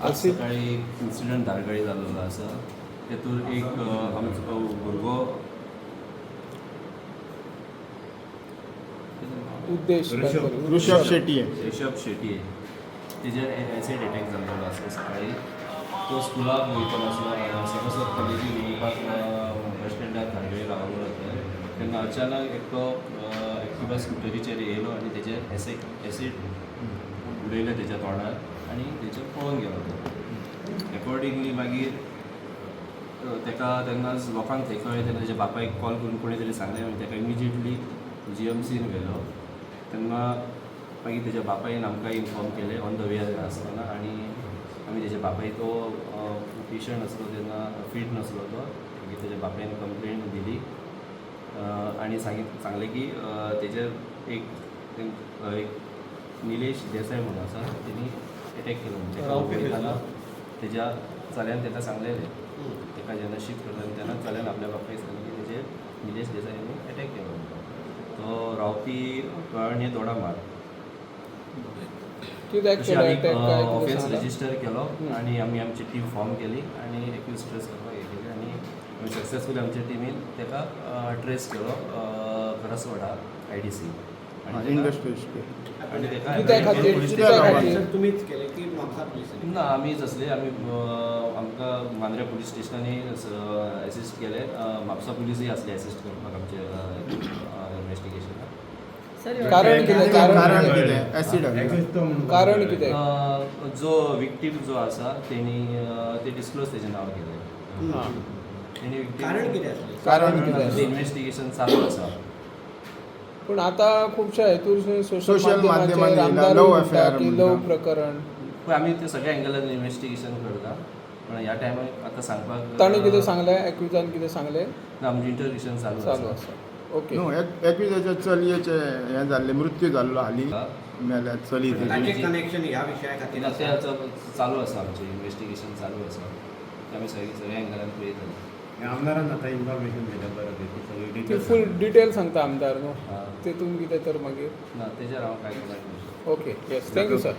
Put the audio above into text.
आज सकाळी एक इन्सिडंट धारगळी जाल्लो आसा. तेतून एक आमचो भुरगो उद्देश ऋषभ शेट्टी ऋषभ शेट्टी तेजेर एसिड अटॅक जाल्लो आसा सकाळी. तो स्कुलाक वयतलो आसलो समज कॉलेजीक वयपाक बस स्टँडार धारगळी रावलो वता तेन्ना अचानक एकटो एक्टिवा स्कुटरीचेर येयलो आनी तेजेर एसीड उडयलें तेज्या तोंडार आनी तेजेर पळोवन गेलो तो. अकॉर्डिंगली मागीर तेका तेन्नाच लोकांक थंय कळ्ळें तेन्ना तेज्या बापायक कॉल करून कोणें तरी सांगलें आनी तेका इमिजिएटली GMCन व्हेलो. तेन्ना मागीर तेज्या बापायन आमकां इन्फॉर्म केलें ऑन द वे आसतना आनी आमी तेज्या बापाय तो पेशंट आसलो तेन्ना फीट नासलो तो. मागीर तेज्या बापायन कंप्लेंट दिली आनी सांगलें की तेजेर एक निलेश देसाय म्हणून आसा तेणी अटॅक केलो. तेका पळयताना तेज्या चल्यान तेका सांगलेलें तेका जेन्ना शिफ्ट करताले तेन्ना चल्यान आपल्या बापायक सांगलें की तेजेर निलेश देसायानी अटॅक केलो. तो रावपी कळणे दोडामार. कित्याक ऑफेन्स रजिस्टर केलो आनी आमी आमची टीम फॉर्म केली आनी एक्यूज ट्रेस करपाक हे केली आनी आमी सक्सेसफुली आमच्या टिमीन तेका ट्रेस केलो करसवाडा IDC इंडस्ट्री आनी खातीर तुमीच केले की म्हापसा पुलिसांनी? ना आमीच असले आमी आमकां मांद्रे पुलीस स्टेशनांनी एसिस्ट केले. म्हापसा पुलीसय असले एसिस्ट करपाक आमचे इन्वेस्टिगेशनाक. कारण कितें कारण कितें जो विक्टीम जो आसा तेणी ते डिस्क्लोज तेजें नांव केलें. तेणी कारण कितें आसलें? कारण कितें इन्वेस्टिगेशन चालू आसा. पूण आतां खुबश्या हेतून सोशल माध्यमांचेर आमदार लव म्हणटा अफेअर की लव प्रकरण. पळय आमी ते सगळ्या एंगलान इन्वेस्टिगेशन करता पण ह्या टायमार आतां सांगपाक ताणें कितें सांगलें एक्युजान कितें सांगलें ना आमचें इंटरव्युशन चालू चालू आसा. आसा. ओके. न्हू एकविजाच्या चलयेचे हें जाल्लें मृत्यू जाल्लो हालीं मेल्यात चली ताचें कनेक्शन ह्या विशया खातीर तें चालू आसा आमचें इन्वेस्टिगेशन चालू आसा. ते आमी सगळ्या एंगलान पळयतले. आमदारान आतां इन्फॉर्मेशन दिलें बरं ती सगळी फूल डिटेल सांगता आमदार न्हू हां. तेतून कितें तर मागीर ना तेजेर हांव कांय कमेंट करूं शकना. Okay yes thank you sir.